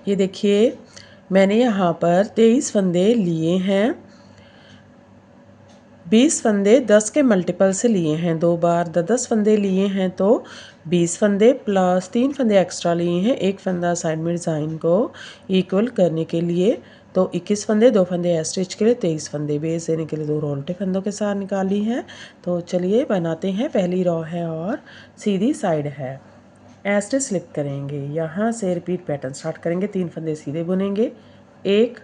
ये देखिए मैंने यहाँ पर 23 फंदे लिए हैं। 20 फंदे 10 के मल्टीपल से लिए हैं, 2 बार 10 फंदे लिए हैं तो 20 फंदे प्लस 3 फंदे एक्स्ट्रा लिए हैं, एक फंदा साइड में डिज़ाइन को इक्वल करने के लिए। तो 21 फंदे, 2 फंदे स्टिच के लिए 23 फंदे बेस देने के लिए 2 उल्टे फंदों के साथ निकाली हैं। तो चलिए बनाते हैं। पहली रो है और सीधी साइड है। स्टिच स्लिप करेंगे, यहाँ से रिपीट पैटर्न स्टार्ट करेंगे। 3 फंदे सीधे बुनेंगे, 1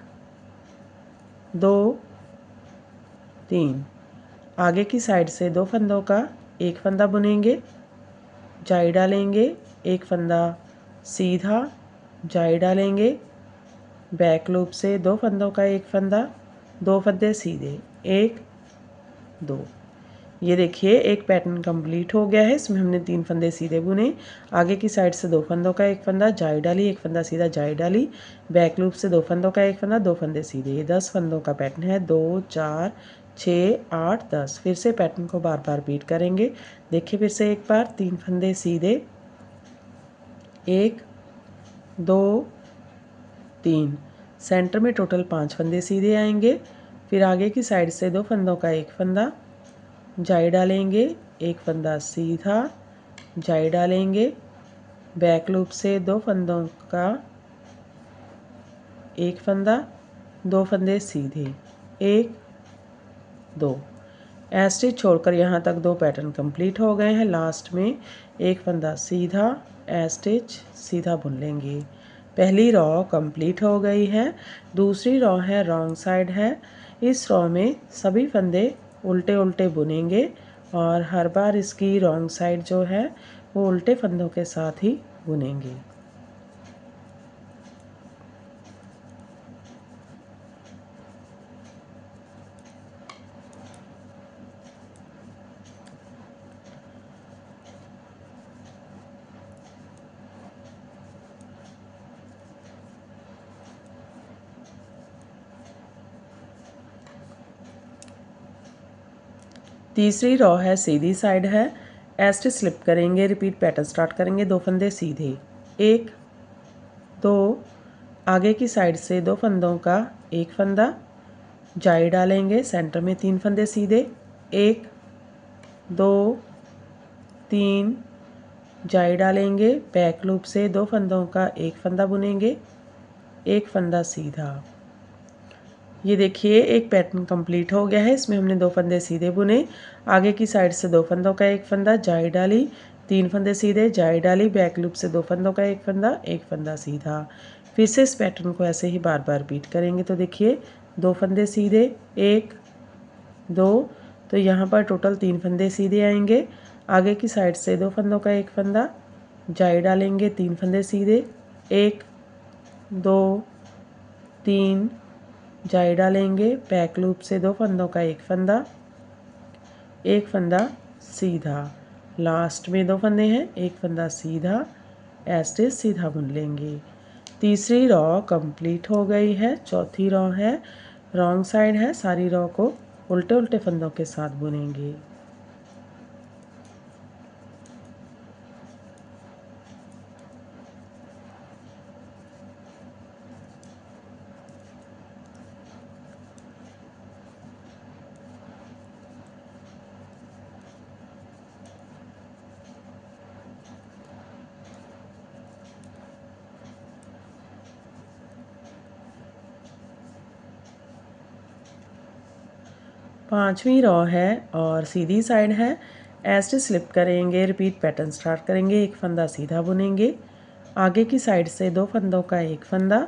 2 3। आगे की साइड से 2 फंदों का एक फंदा बुनेंगे, जाई डालेंगे, एक फंदा सीधा जाई डालेंगे, बैक लूप से 2 फंदों का एक फंदा, 2 फंदे सीधे, 1 2। ये देखिए एक पैटर्न कंप्लीट हो गया है। इसमें हमने 3 फंदे सीधे बुने, आगे की साइड से 2 फंदों का एक फंदा जाई डाली, एक फंदा सीधा जाई डाली, बैक लूप से 2 फंदों का एक फंदा, 2 फंदे सीधे। ये 10 फंदों का पैटर्न है। 2 4 6 8 10। फिर से पैटर्न को बार बार रिपीट करेंगे। देखिए फिर से एक बार 3 फंदे सीधे, 1 2 3। सेंटर में टोटल 5 फंदे सीधे आएंगे। फिर आगे की साइड से 2 फंदों का एक फंदा जाई डालेंगे, एक फंदा सीधा जाई डालेंगे, बैक लूप से 2 फंदों का एक फंदा, 2 फंदे सीधे, 1 2। स्टिच छोड़कर यहाँ तक 2 पैटर्न कंप्लीट हो गए हैं। लास्ट में एक फंदा सीधा स्टिच सीधा बुन लेंगे। पहली रो कंप्लीट हो गई है। दूसरी रो है रॉन्ग साइड है। इस रो में सभी फंदे उल्टे उल्टे बुनेंगे और हर बार इसकी रॉन्ग साइड जो है वो उल्टे फंदों के साथ ही बुनेंगे। तीसरी रो है सीधी साइड है। स्टिच स्लिप करेंगे, रिपीट पैटर्न स्टार्ट करेंगे। 2 फंदे सीधे, 1 2। आगे की साइड से 2 फंदों का एक फंदा जाई डालेंगे, सेंटर में 3 फंदे सीधे, 1 2 3 जाई डालेंगे, बैक लूप से 2 फंदों का एक फंदा बुनेंगे, एक फंदा सीधा। ये देखिए एक पैटर्न कंप्लीट हो गया है। इसमें हमने 2 फंदे सीधे बुने, आगे की साइड से 2 फंदों का एक फंदा जाई डाली, 3 फंदे सीधे जाई डाली, बैक लूप से 2 फंदों का एक फंदा सीधा। फिर से इस पैटर्न को ऐसे ही बार बार रिपीट करेंगे। तो देखिए 2 फंदे सीधे, 1 2। तो यहाँ पर टोटल 3 फंदे सीधे आएंगे, आगे की साइड से 2 फंदों का एक फंदा जाई डालेंगे, 3 फंदे सीधे, 1 2 3 जाई डालेंगे, बैक लूप से 2 फंदों का एक फंदा सीधा। लास्ट में 2 फंदे हैं, एक फंदा सीधा स्टिच सीधा बुन लेंगे। तीसरी रो कंप्लीट हो गई है। चौथी रो है रॉन्ग साइड है। सारी रो को उल्टे उल्टे फंदों के साथ बुनेंगे। पांचवी रो है और सीधी साइड है। स्टिच स्लिप करेंगे, रिपीट पैटर्न स्टार्ट करेंगे। एक फंदा सीधा बुनेंगे, आगे की साइड से 2 फंदों का एक फंदा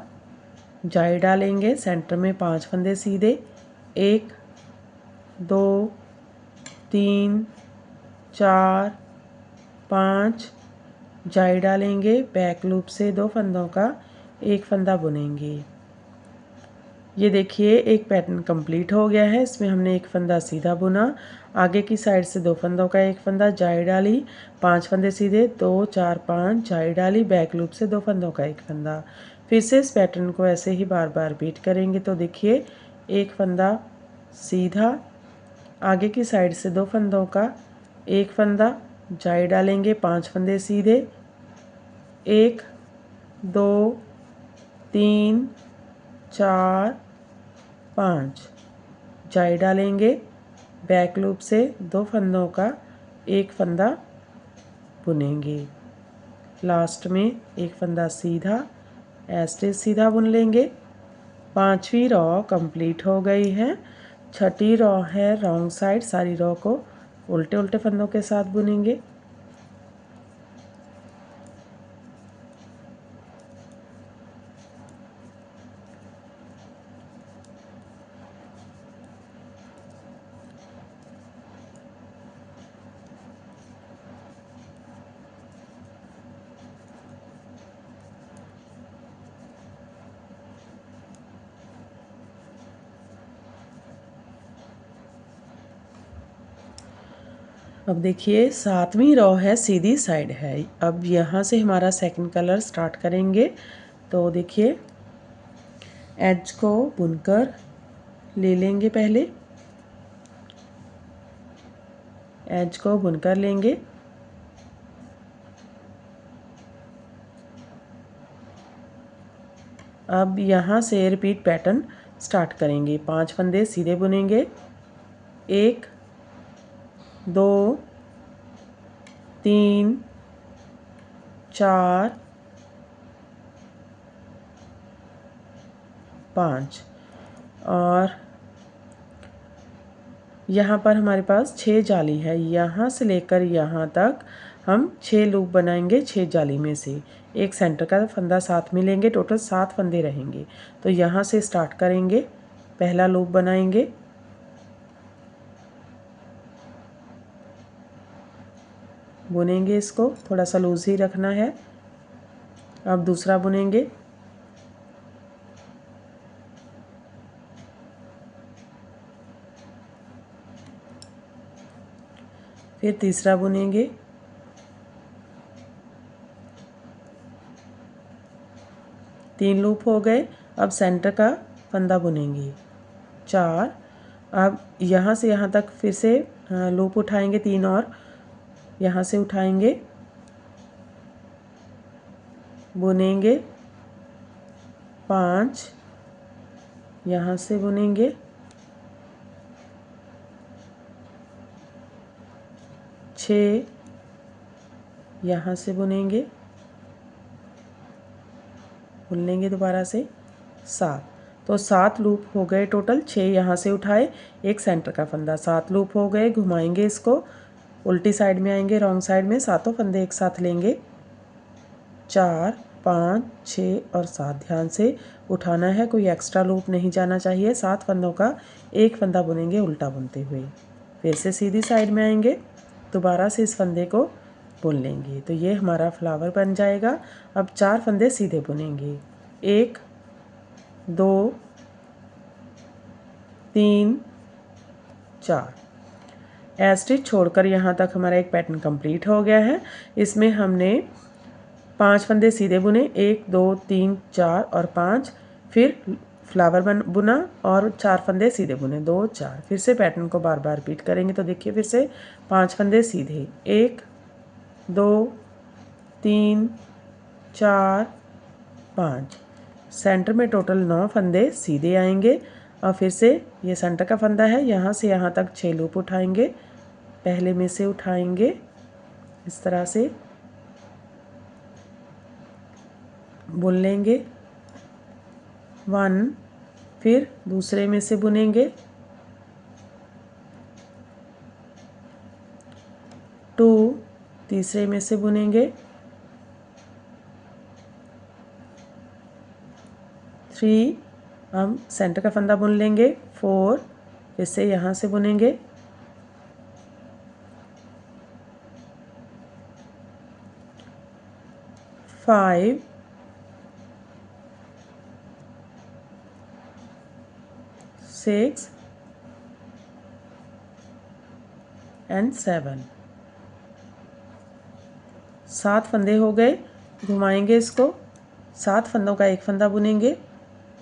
जाई डालेंगे, सेंटर में 5 फंदे सीधे, 1 2 3 4 5 जाई डालेंगे, बैक लूप से 2 फंदों का एक फंदा बुनेंगे। ये देखिए एक पैटर्न कंप्लीट हो गया है। इसमें हमने एक फंदा सीधा बुना, आगे की साइड से 2 फंदों का एक फंदा जाई डाली, 5 फंदे सीधे, 2 4 5 जाई डाली, बैक लूप से 2 फंदों का एक फंदा। फिर से इस पैटर्न को ऐसे ही बार बार रिपीट करेंगे। तो देखिए एक फंदा सीधा, आगे की साइड से 2 फंदों का एक फंदा जाई डालेंगे, 5 फंदे सीधे, 1 2 3 4 5 जाई डालेंगे। बैक लूप से 2 फंदों का एक फंदा बुनेंगे। लास्ट में एक फंदा सीधा एस्टिच सीधा बुन लेंगे। 5वीं रॉ कंप्लीट हो गई है। 6ठी रॉ है रॉन्ग साइड। सारी रॉ को उल्टे उल्टे फंदों के साथ बुनेंगे। अब देखिए 7वीं रॉ है सीधी साइड है। अब यहाँ से हमारा सेकंड कलर स्टार्ट करेंगे। तो देखिए एज को बुनकर ले लेंगे। पहले एज को बुनकर लेंगे। अब यहाँ से रिपीट पैटर्न स्टार्ट करेंगे। 5 फंदे सीधे बुनेंगे। 1 2 3 4 5 और यहाँ पर हमारे पास 6 जाली है। यहाँ से लेकर यहाँ तक हम 6 लूप बनाएंगे। 6 जाली में से एक सेंटर का फंदा साथ में लेंगे। टोटल 7 फंदे रहेंगे। तो यहाँ से स्टार्ट करेंगे। पहला लूप बनाएंगे। बुनेंगे। इसको थोड़ा सा लूज ही रखना है। अब दूसरा बुनेंगे। फिर तीसरा बुनेंगे। तीन लूप हो गए। अब सेंटर का फंदा बुनेंगे। 4। अब यहाँ से यहाँ तक फिर से लूप उठाएंगे। 3 और यहाँ से उठाएंगे। बुनेंगे। 5 यहाँ से बुनेंगे। 6 यहाँ से बुनेंगे। बुन लेंगे दोबारा से। 7। तो 7 लूप हो गए टोटल। 6 यहाँ से उठाए। एक सेंटर का फंदा। 7 लूप हो गए। घुमाएंगे इसको। उल्टी साइड में आएंगे। रॉन्ग साइड में सातों फंदे एक साथ लेंगे। 4 5 6 और 7 ध्यान से उठाना है। कोई एक्स्ट्रा लूप नहीं जाना चाहिए। 7 फंदों का एक फंदा बुनेंगे उल्टा बुनते हुए। फिर से सीधी साइड में आएंगे। दोबारा से इस फंदे को बुन लेंगे। तो ये हमारा फ्लावर बन जाएगा। अब 4 फंदे सीधे बुनेंगे। 1 2 3 4 एस्टिच छोड़कर यहाँ तक हमारा एक पैटर्न कंप्लीट हो गया है। इसमें हमने 5 फंदे सीधे बुने। 1 2 3 4 और 5। फिर फ्लावर बुना और 4 फंदे सीधे बुने। 2 4। फिर से पैटर्न को बार बार रिपीट करेंगे। तो देखिए फिर से 5 फंदे सीधे। 1 2 3 4 5। सेंटर में टोटल 9 फंदे सीधे आएंगे। और फिर से ये सेंटर का फंदा है। यहाँ से यहाँ तक 6 लूप उठाएंगे। पहले में से उठाएंगे इस तरह से। बुन लेंगे 1। फिर दूसरे में से बुनेंगे 2। तीसरे में से बुनेंगे 3। हम सेंटर का फंदा बुन लेंगे 4। फिर से यहाँ से बुनेंगे 5 6 एंड 7। 7 फंदे हो गए। घुमाएंगे इसको। 7 फंदों का एक फंदा बुनेंगे।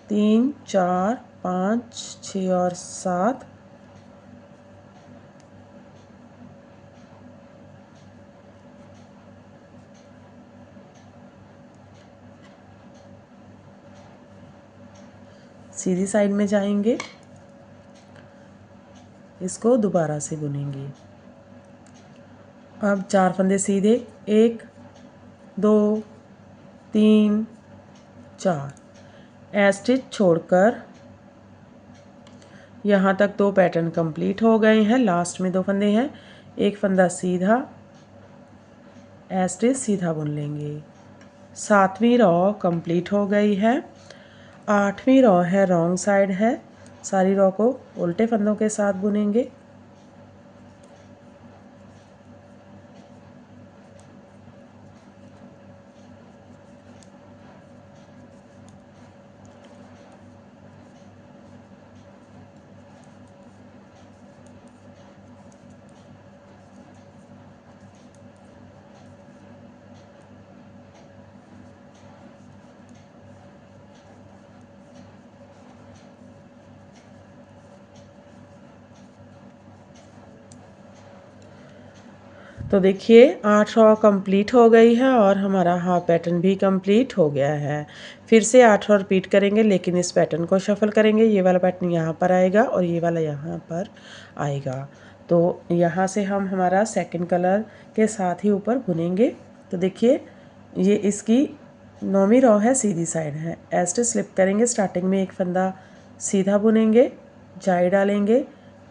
3 4 5 6 और 7। सीधी साइड में जाएंगे, इसको दोबारा से बुनेंगे। अब 4 फंदे सीधे, 1 2 3 4, स्टिच छोड़कर यहाँ तक 2 पैटर्न कंप्लीट हो गए हैं। लास्ट में 2 फंदे हैं, एक फंदा सीधा, स्टिच सीधा बुन लेंगे। 7वीं रॉ कंप्लीट हो गई है। 8वीं रॉ है, रॉन्ग साइड है, सारी रॉ को उल्टे फंदों के साथ बुनेंगे। तो देखिए 8 रॉ कंप्लीट हो गई है और हमारा हाफ पैटर्न भी कंप्लीट हो गया है। फिर से 8 रॉ रिपीट करेंगे, लेकिन इस पैटर्न को शफल करेंगे। ये वाला पैटर्न यहाँ पर आएगा और ये वाला यहाँ पर आएगा। तो यहाँ से हम हमारा सेकंड कलर के साथ ही ऊपर बुनेंगे। तो देखिए ये इसकी 9वीं रॉ है, सीधी साइड है। एस्टिच स्लिप करेंगे, स्टार्टिंग में एक फंदा सीधा बुनेंगे, जाई डालेंगे,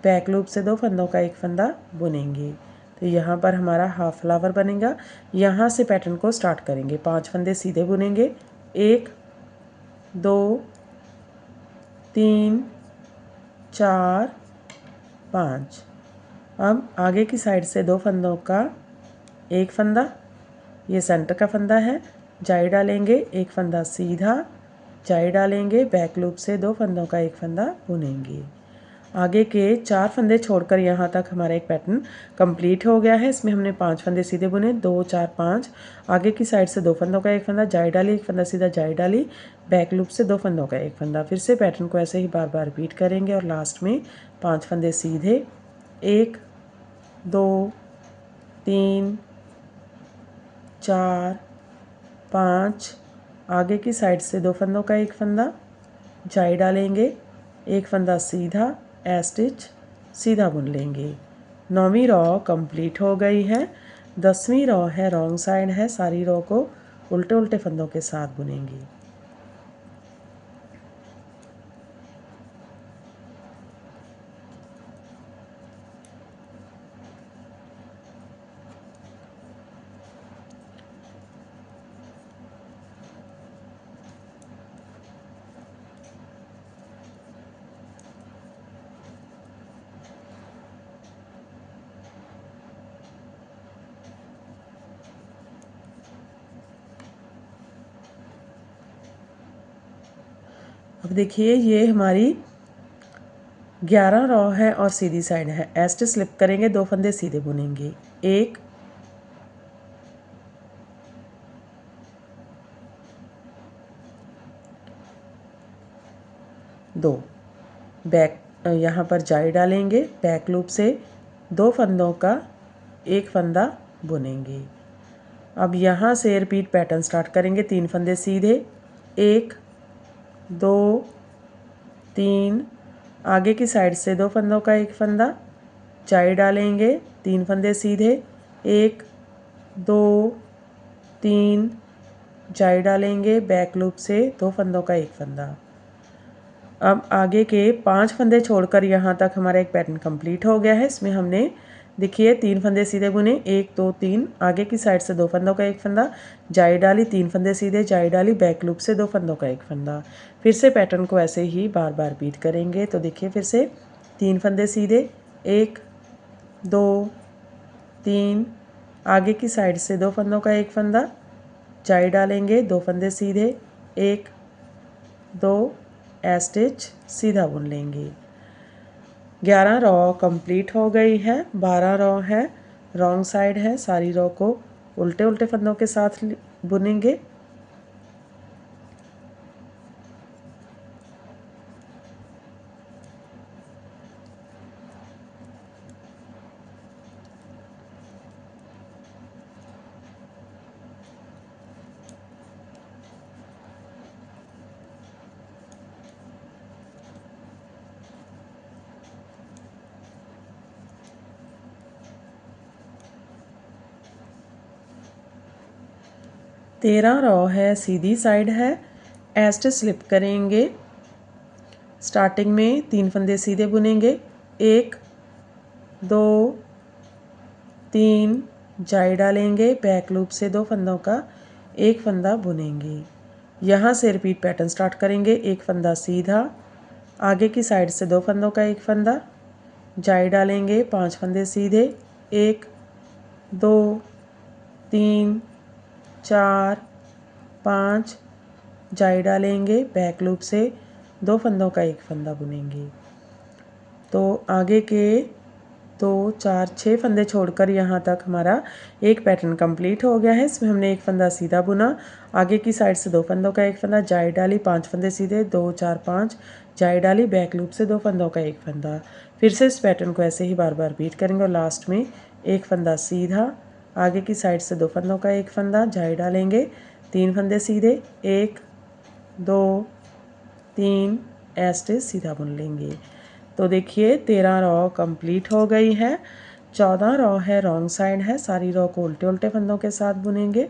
बैक लूप से 2 फंदों का एक फंदा बुनेंगे। तो यहाँ पर हमारा हाफ फ्लावर बनेगा। यहाँ से पैटर्न को स्टार्ट करेंगे। 5 फंदे सीधे बुनेंगे, 1 2 3 4 5। अब आगे की साइड से 2 फंदों का एक फंदा, ये सेंटर का फंदा है, जाई डालेंगे, एक फंदा सीधा, जाई डालेंगे, बैक लूप से 2 फंदों का एक फंदा बुनेंगे। आगे के 4 फंदे छोड़कर यहाँ तक हमारा एक पैटर्न कंप्लीट हो गया है। इसमें हमने 5 फंदे सीधे बुने, 2 4 5। आगे की साइड से 2 फंदों का एक फंदा, जाई डाली, एक फंदा सीधा, जाई डाली, बैक लूप से 2 फंदों का एक फंदा। फिर से पैटर्न को ऐसे ही बार बार रिपीट करेंगे और लास्ट में 5 फंदे सीधे, 1 2 3 4 5। आगे की साइड से 2 फंदों का एक फंदा, जाई डालेंगे, एक फंदा सीधा, स्टिच सीधा बुन लेंगे। 9वीं रॉ कंप्लीट हो गई है। 10वीं रॉ है, रॉन्ग साइड है, सारी रॉ को उल्टे उल्टे फंदों के साथ बुनेंगे। अब देखिए ये हमारी 11 रॉ है और सीधी साइड है। स्टिच स्लिप करेंगे, 2 फंदे सीधे बुनेंगे, 1 2, बैक यहाँ पर जाई डालेंगे, बैक लूप से 2 फंदों का एक फंदा बुनेंगे। अब यहाँ से रिपीट पैटर्न स्टार्ट करेंगे। 3 फंदे सीधे, 1 2 3। आगे की साइड से 2 फंदों का एक फंदा, जाई डालेंगे, 3 फंदे सीधे, 1 2 3, जाई डालेंगे, बैक लूप से 2 फंदों का एक फंदा। अब आगे के 5 फंदे छोड़कर यहाँ तक हमारा एक पैटर्न कंप्लीट हो गया है। इसमें हमने देखिए 3 फंदे सीधे बुने, 1 2 3। आगे की साइड से 2 फंदों का एक फंदा, जाई डाली, 3 फंदे सीधे, जाई डाली, बैक लूप से 2 फंदों का एक फंदा। फिर से पैटर्न को ऐसे ही बार बार रिपीट करेंगे। तो देखिए फिर से 3 फंदे सीधे, 1 2 3। आगे की साइड से 2 फंदों का एक फंदा, जाई डालेंगे, 2 फंदे सीधे, 1 2, स्टिच सीधा बुन लेंगे। 11 रॉ कंप्लीट हो गई है। 12 रॉ है, रॉन्ग साइड है, सारी रॉ को उल्टे उल्टे फंदों के साथ बुनेंगे। 13 रॉ है, सीधी साइड है, एस्ट स्लिप करेंगे। स्टार्टिंग में 3 फंदे सीधे बुनेंगे, 1 2 3 जाई डालेंगे, बैक लूप से 2 फंदों का एक फंदा बुनेंगे। यहाँ से रिपीट पैटर्न स्टार्ट करेंगे। एक फंदा सीधा, आगे की साइड से 2 फंदों का एक फंदा, जाई डालेंगे, 5 फंदे सीधे, 1 2 3 4 5 जाई डालेंगे, बैक लूप से 2 फंदों का एक फंदा बुनेंगे। तो आगे के 2 4 6 फंदे छोड़कर यहाँ तक हमारा एक पैटर्न कंप्लीट हो गया है। इसमें हमने एक फंदा सीधा बुना, आगे की साइड से 2 फंदों का एक फंदा, जाई डाली, 5 फंदे सीधे, 2 4 5 जाई डाली, बैक लूप से 2 फंदों का एक फंदा। फिर से इस पैटर्न को ऐसे ही बार बार रिपीट करेंगे और लास्ट में एक फंदा सीधा, आगे की साइड से 2 फंदों का एक फंदा, जाई डालेंगे, 3 फंदे सीधे, 1 2 3 ऐसे सीधा बुन लेंगे। तो देखिए 13 रॉ कंप्लीट हो गई है। 14 रॉ है, रॉन्ग साइड है, सारी रॉ को उल्टे उल्टे फंदों के साथ बुनेंगे।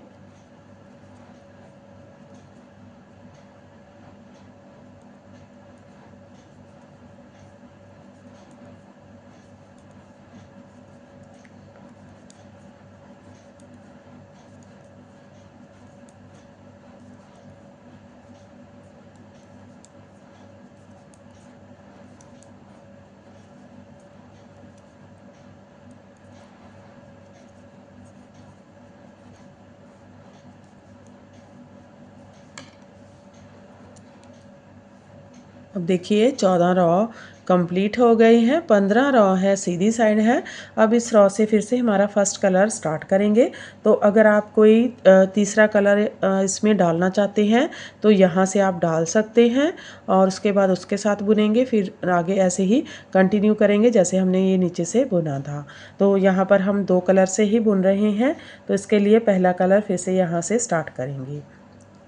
अब देखिए 14 रॉ कंप्लीट हो गई हैं। 15 रॉ है, सीधी साइड है। अब इस रॉ से फिर से हमारा फर्स्ट कलर स्टार्ट करेंगे। तो अगर आप कोई तीसरा कलर इसमें डालना चाहते हैं तो यहाँ से आप डाल सकते हैं और उसके बाद उसके साथ बुनेंगे। फिर आगे ऐसे ही कंटिन्यू करेंगे जैसे हमने ये नीचे से बुना था। तो यहाँ पर हम 2 कलर से ही बुन रहे हैं, तो इसके लिए पहला कलर फिर से यहाँ से स्टार्ट करेंगे।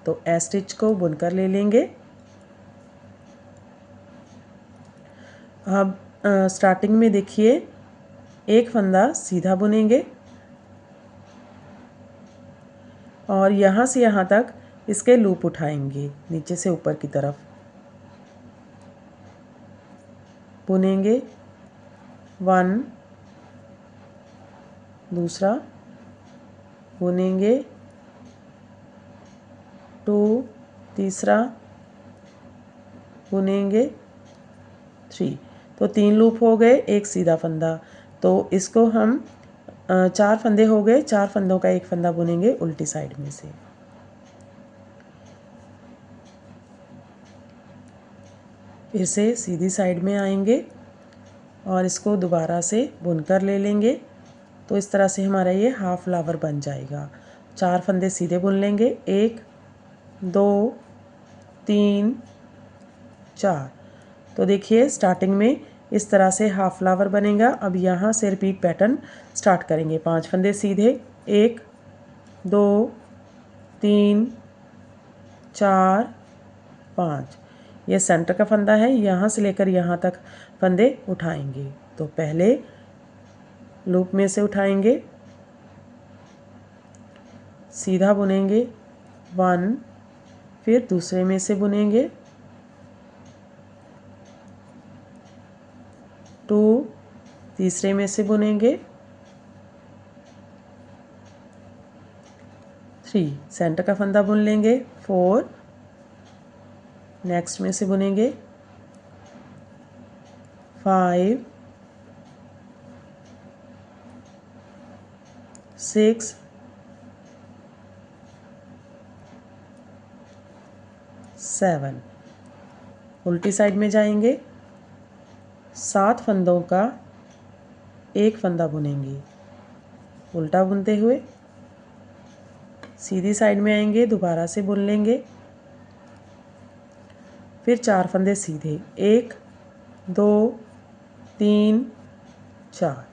तो ए स्टिच को बुनकर ले लेंगे। अब स्टार्टिंग में देखिए एक फंदा सीधा बुनेंगे और यहाँ से यहाँ तक इसके लूप उठाएंगे, नीचे से ऊपर की तरफ बुनेंगे। 1 दूसरा बुनेंगे, 2 तीसरा बुनेंगे, 3। तो 3 लूप हो गए, एक सीधा फंदा। तो इसको हम 4 फंदे हो गए, 4 फंदों का एक फंदा बुनेंगे उल्टी साइड में से। फिर से सीधी साइड में आएंगे और इसको दोबारा से बुनकर ले लेंगे। तो इस तरह से हमारा ये हाफ फ्लावर बन जाएगा। 4 फंदे सीधे बुन लेंगे, 1 2 3 4। तो देखिए स्टार्टिंग में इस तरह से हाफ फ्लावर बनेगा। अब यहाँ से रिपीट पैटर्न स्टार्ट करेंगे। 5 फंदे सीधे, 1 2 3 4 5। ये सेंटर का फंदा है, यहाँ से लेकर यहाँ तक फंदे उठाएंगे। तो पहले लूप में से उठाएंगे, सीधा बुनेंगे 1, फिर दूसरे में से बुनेंगे 2, तीसरे में से बुनेंगे 3, सेंटर का फंदा बुन लेंगे 4, नेक्स्ट में से बुनेंगे 5 6 7। उल्टी साइड में जाएंगे, 7 फंदों का एक फंदा बुनेंगे उल्टा बुनते हुए। सीधी साइड में आएंगे, दोबारा से बुन लेंगे, फिर 4 फंदे सीधे, 1 2 3 4।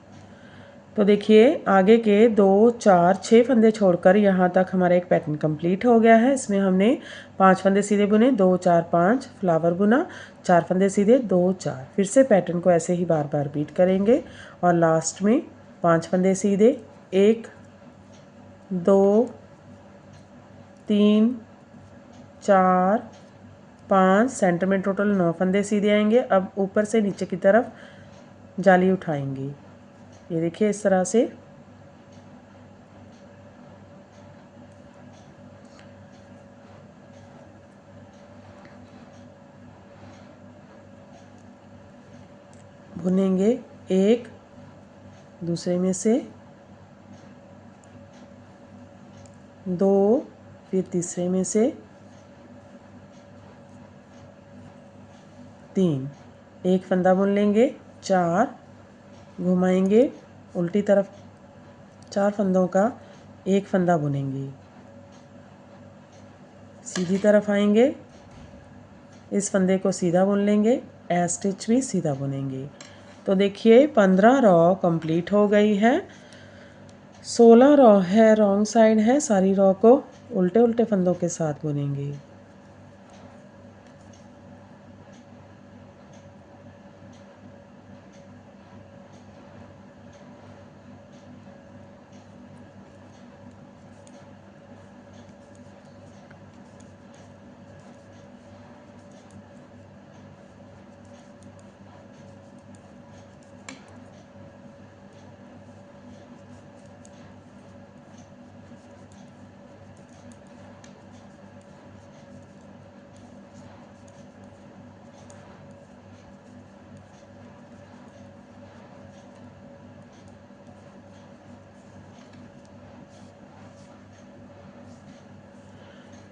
तो देखिए आगे के 2 4 6 फंदे छोड़कर यहाँ तक हमारा एक पैटर्न कंप्लीट हो गया है। इसमें हमने 5 फंदे सीधे बुने, 2 4 5 फ्लावर बुना, 4 फंदे सीधे 2 4। फिर से पैटर्न को ऐसे ही बार बार रिपीट करेंगे और लास्ट में 5 फंदे सीधे, 1 2 3 4 5 सेंटर में टोटल 9 फंदे सीधे आएंगे। अब ऊपर से नीचे की तरफ जाली उठाएंगे, ये देखिए इस तरह से। बुनेंगे एक, दूसरे में से 2, फिर तीसरे में से 3, एक फंदा बुन लेंगे, 4 घुमाएंगे उल्टी तरफ, 4 फंदों का एक फंदा बुनेंगे, सीधी तरफ आएंगे, इस फंदे को सीधा बुन लेंगे, ए स्टिच भी सीधा बुनेंगे। तो देखिए 15 रॉ कंप्लीट हो गई है। 16 रॉ है रॉन्ग साइड है, सारी रॉ को उल्टे उल्टे फंदों के साथ बुनेंगे।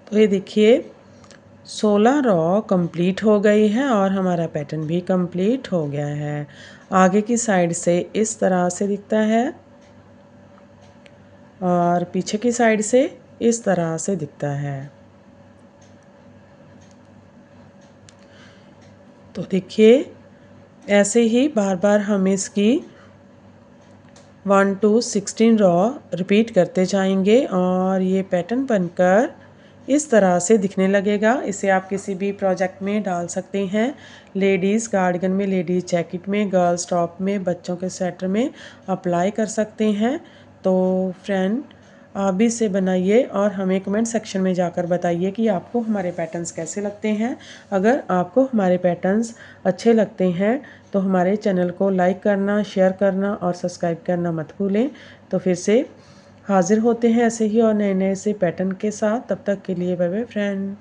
तो ये देखिए 16 रॉ कंप्लीट हो गई है और हमारा पैटर्न भी कंप्लीट हो गया है। आगे की साइड से इस तरह से दिखता है और पीछे की साइड से इस तरह से दिखता है। तो देखिए ऐसे ही बार बार हम इसकी 1 to 16 रॉ रिपीट करते जाएंगे और ये पैटर्न बनकर इस तरह से दिखने लगेगा। इसे आप किसी भी प्रोजेक्ट में डाल सकते हैं, लेडीज़ कार्डिगन में, लेडीज़ जैकेट में, गर्ल्स टॉप में, बच्चों के स्वेटर में अप्लाई कर सकते हैं। तो फ्रेंड आप भी इसे बनाइए और हमें कमेंट सेक्शन में जाकर बताइए कि आपको हमारे पैटर्न्स कैसे लगते हैं। अगर आपको हमारे पैटर्न्स अच्छे लगते हैं तो हमारे चैनल को लाइक करना, शेयर करना और सब्सक्राइब करना मत भूलें। तो फिर से हाजिर होते हैं ऐसे ही और नए नए से पैटर्न के साथ। तब तक के लिए बाय बाय फ्रेंड।